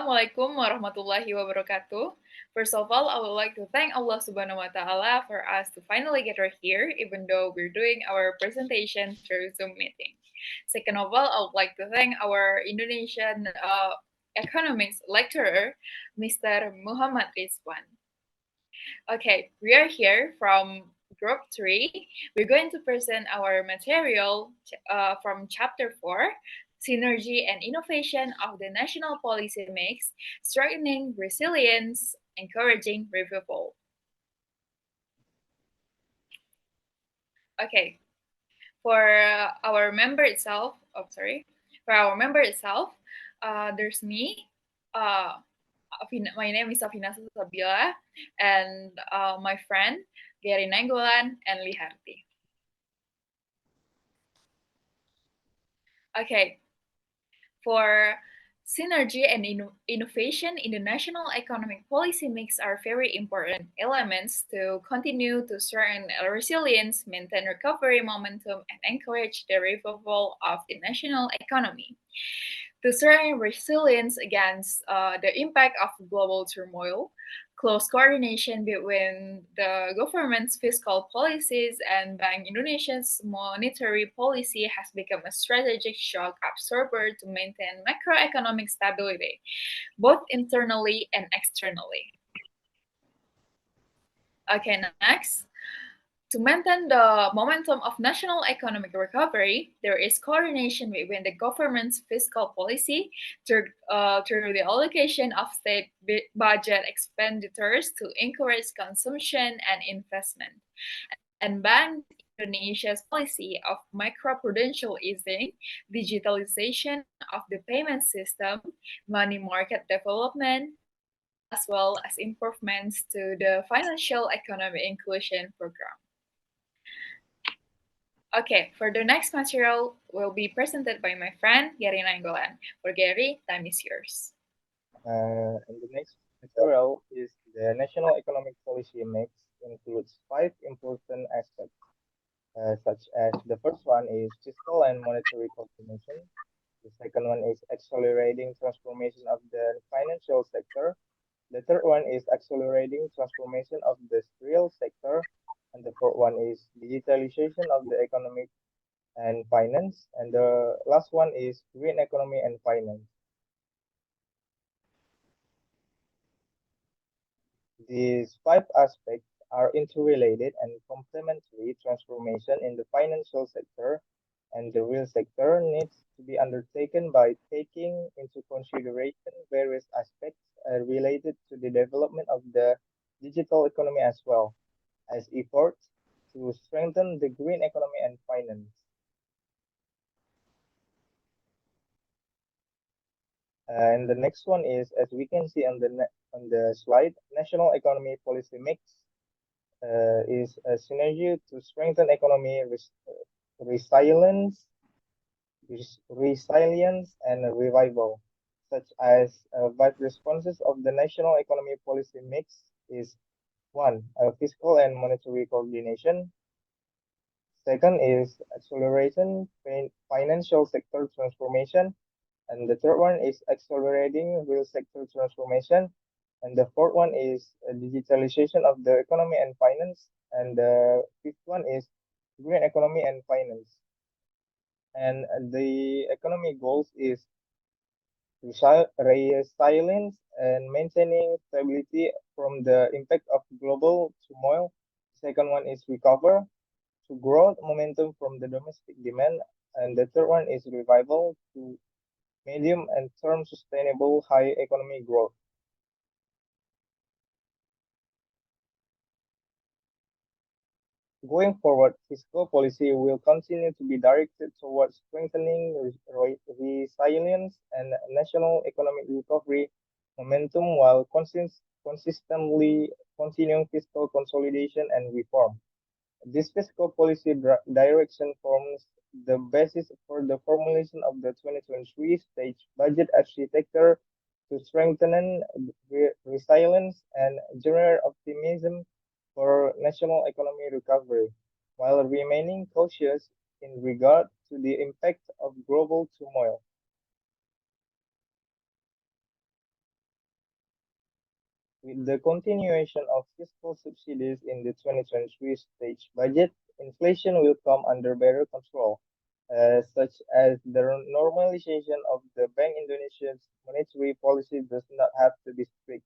Assalamualaikum warahmatullahi wabarakatuh. First of all, I would like to thank Allah Subhanahu wa Ta'ala for us to finally gather here, even though we're doing our presentation through Zoom meeting. Second of all, I would like to thank our Indonesian economics lecturer, Mr. Muhammad Rizwan. Okay, we are here from Group 3. We're going to present our material from Chapter 4, Synergy and Innovation of the National Policy Mix, Strengthening Resilience, Encouraging Revival. Okay, for our member itself, there's me, my name is Safina Sabila, and my friend Gary Nanggolan and Liharti. Okay, for synergy and innovation in the national economic policy mix are very important elements to continue to strengthen resilience, maintain recovery momentum, and encourage the revival of the national economy. To strengthen resilience against the impact of global turmoil, close coordination between the government's fiscal policies and Bank Indonesia's monetary policy has become a strategic shock absorber to maintain macroeconomic stability, both internally and externally. Okay, next. To maintain the momentum of national economic recovery, there is coordination between the government's fiscal policy through the allocation of state budget expenditures to encourage consumption and investment, and Bank Indonesia's policy of macroprudential easing, digitalization of the payment system, money market development, as well as improvements to the financial economic inclusion program. Okay, for the next material will be presented by my friend Gary Nanggolan. For Gary, time is yours. And the next material is the National Economic Policy Mix includes 5 important aspects, such as the first one is fiscal and monetary coordination. The second one is accelerating transformation of the financial sector. The third one is accelerating transformation of the real sector. And the fourth one is digitalization of the economic and finance. And the last one is green economy and finance. These 5 aspects are interrelated and complementary. Transformation in the financial sector and the real sector needs to be undertaken by taking into consideration various aspects related to the development of the digital economy as well as efforts to strengthen the green economy and finance. And the next one is, as we can see on the slide, national economy policy mix is a synergy to strengthen economy resilience, and revival, such as five responses of the national economy policy mix is one, fiscal and monetary coordination. Second is acceleration financial sector transformation. And the third one is accelerating real sector transformation. And the fourth one is digitalization of the economy and finance. And the fifth one is green economy and finance. And the economy goals is resilience and maintaining stability from the impact of global turmoil. Second one is recover to growth momentum from the domestic demand. And the third one is revival to medium and term sustainable high economic growth. Going forward, fiscal policy will continue to be directed towards strengthening resilience and national economic recovery momentum while consistently continuing fiscal consolidation and reform. This fiscal policy direction forms the basis for the formulation of the 2023 stage budget architecture to strengthen resilience and generate optimism for national economic recovery, while remaining cautious in regard to the impact of global turmoil. With the continuation of fiscal subsidies in the 2023 stage budget, inflation will come under better control, such as the normalization of the Bank Indonesia's monetary policy does not have to be strict.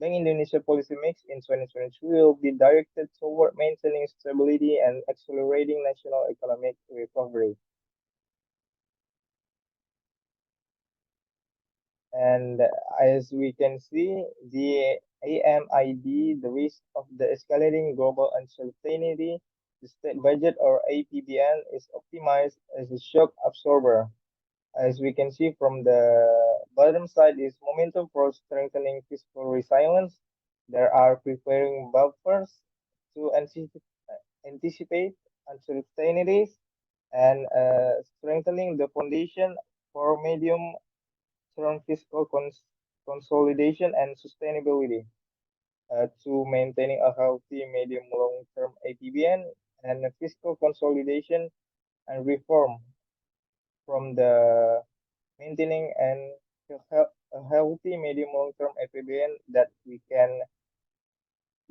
Bank Indonesia policy mix in 2023 will be directed toward maintaining stability and accelerating national economic recovery. And as we can see, the AMID, the risk of the escalating global uncertainty, the state budget or APBN is optimized as a shock absorber. As we can see from the bottom side is momentum for strengthening fiscal resilience. There are preparing buffers to anticipate uncertainties and strengthening the foundation for medium-term fiscal consolidation and sustainability to maintaining a healthy medium-long-term APBN and fiscal consolidation and reform from the maintaining and a healthy medium long-term APBN that we can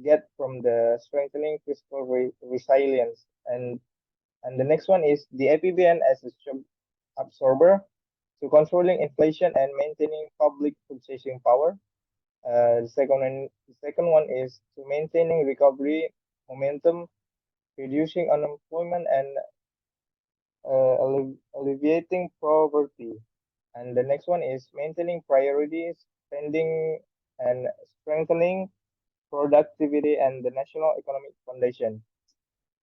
get from the strengthening fiscal resilience. And the next one is the APBN as a shock absorber to controlling inflation and maintaining public purchasing power. The second one is to maintaining recovery momentum, reducing unemployment, and alleviating poverty. And the next one is maintaining priorities, spending, and strengthening productivity and the national economic foundation.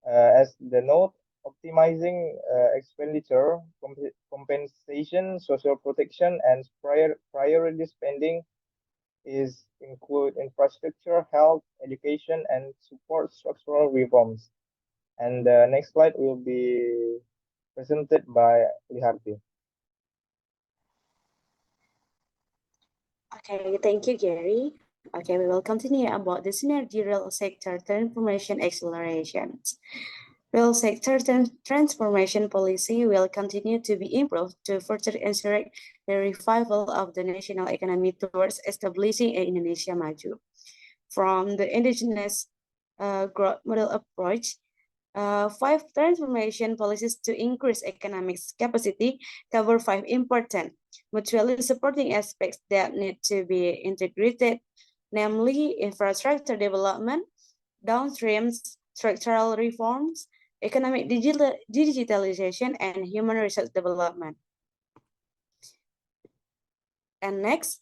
As the note, optimizing expenditure, compensation, social protection, and priority spending is include infrastructure, health, education, and support structural reforms. And the next slide will be presented by Liharti. Okay, thank you, Gary. Okay, we will continue about the synergy real sector transformation accelerations. Real sector transformation policy will continue to be improved to further ensure the revival of the national economy towards establishing an Indonesia Maju. From the indigenous growth model approach, five transformation policies to increase economic capacity cover five important mutually supporting aspects that need to be integrated, namely infrastructure development, downstream structural reforms, economic digitalization, and human resource development. And next,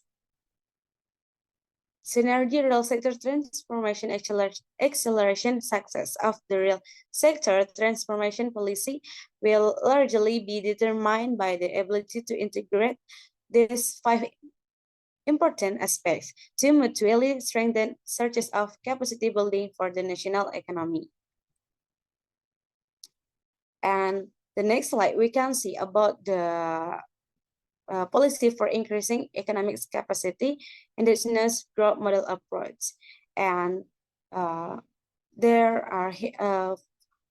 synergy real sector transformation acceleration success of the real sector transformation policy will largely be determined by the ability to integrate these five important aspects to mutually strengthen sources of capacity building for the national economy. And the next slide, we can see about the policy for increasing economic capacity, indigenous growth model approach. And there are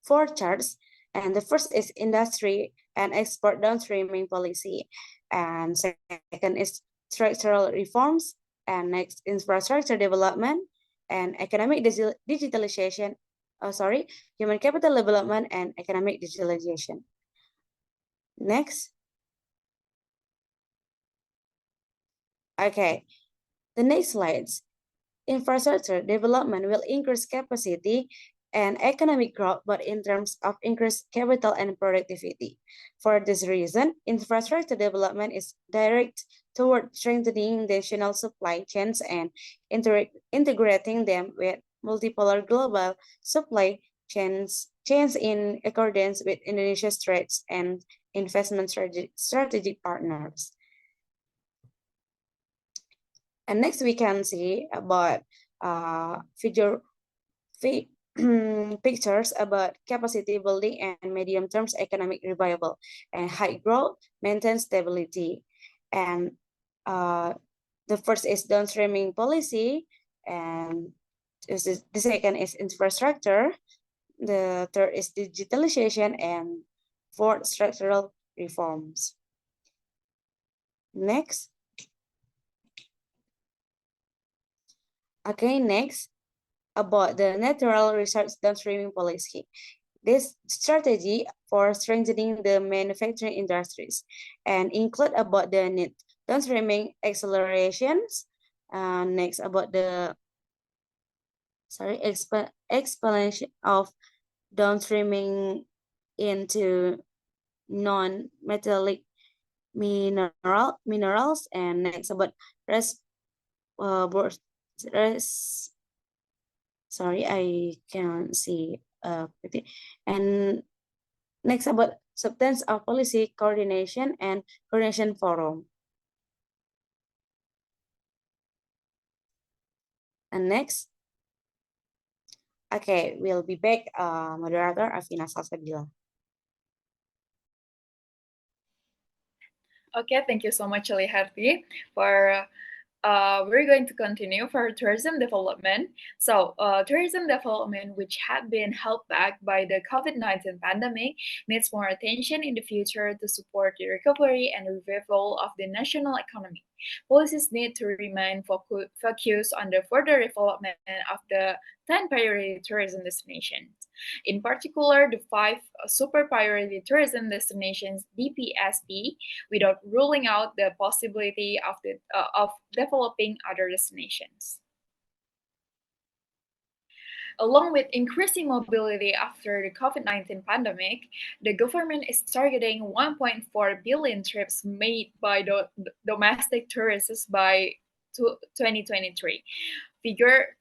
four charts. And the first is industry and export downstreaming policy. And second is structural reforms. And next, infrastructure development and economic digitalization. Human capital development and economic digitalization. Next. Okay, the next slides. Infrastructure development will increase capacity and economic growth, but in terms of increased capital and productivity. For this reason, infrastructure development is direct toward strengthening national supply chains and integrating them with multipolar global supply chains in accordance with Indonesia's threats and investment strategic partners. And next we can see about pictures about capacity building and medium-term economic revival and high growth, maintain stability. And the first is downstreaming policy, and the second is infrastructure, the third is digitalization, and fourth, structural reforms. Next. Okay, next, about the natural resource downstreaming policy. This strategy for strengthening the manufacturing industries and include about the need downstreaming accelerations. Next, about the explanation of downstreaming into non-metallic minerals, and next about res, bor- res sorry, I can't see and next about substance of policy coordination and coordination forum. And next, okay, we'll be back, moderator Afina Salsabila. Okay, thank you so much, Liharti, for we're going to continue for tourism development. So, tourism development, which had been held back by the COVID-19 pandemic, needs more attention in the future to support the recovery and revival of the national economy. Policies need to remain focused on the further development of the 10 priority tourism destinations. In particular, the five super priority tourism destinations (DPSD), without ruling out the possibility of developing other destinations. Along with increasing mobility after the COVID-19 pandemic, the government is targeting 1.4 billion trips made by domestic tourists by 2023. Figure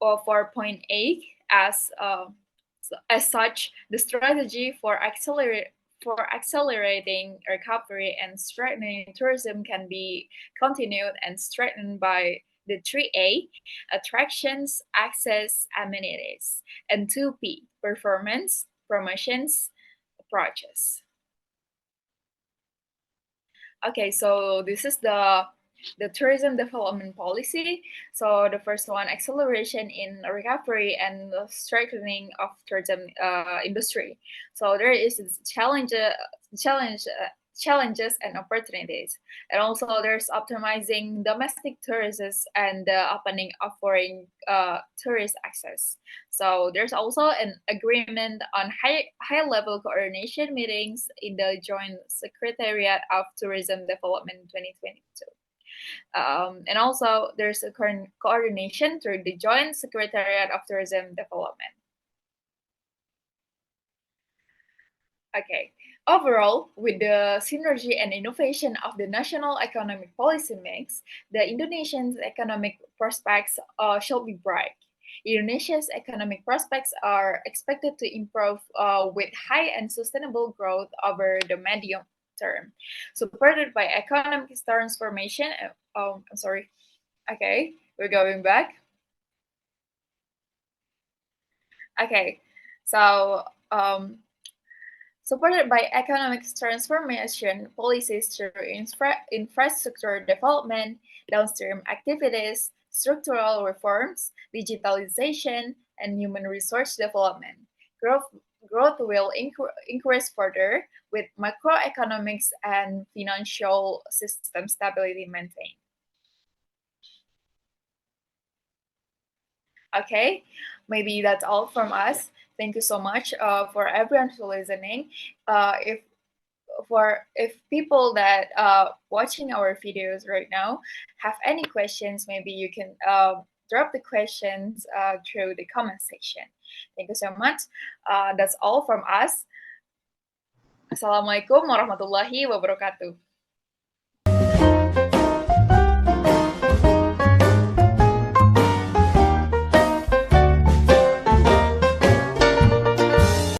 4.8 as such, the strategy for accelerating recovery and strengthening tourism can be continued and strengthened by the 3A, attractions, access, amenities, and 2P, performance, promotions, approaches. Okay, so this is the tourism development policy. So the first one, acceleration in recovery and the strengthening of tourism industry. So there is challenge challenges and opportunities, and also there's optimizing domestic tourists and the opening of foreign tourist access. So there's also an agreement on high level coordination meetings in the Joint Secretariat of Tourism Development 2022. And also, there's a current coordination through the Joint Secretariat of Tourism Development. Okay. Overall, with the synergy and innovation of the national economic policy mix, the Indonesian's economic prospects shall be bright. Indonesia's economic prospects are expected to improve with high and sustainable growth over the medium term, supported by economic transformation. I'm sorry. Okay, we're going back. Okay, so supported by economic transformation policies through infrastructure development, downstream activities, structural reforms, digitalization, and human resource development. Growth, growth will increase further with macroeconomics and financial system stability maintained. Okay, maybe that's all from us. Thank you so much for everyone who's listening. If people that watching our videos right now have any questions, maybe you can drop the questions through the comment section. Thank you so much. That's all from us. Assalamualaikum warahmatullahi wabarakatuh.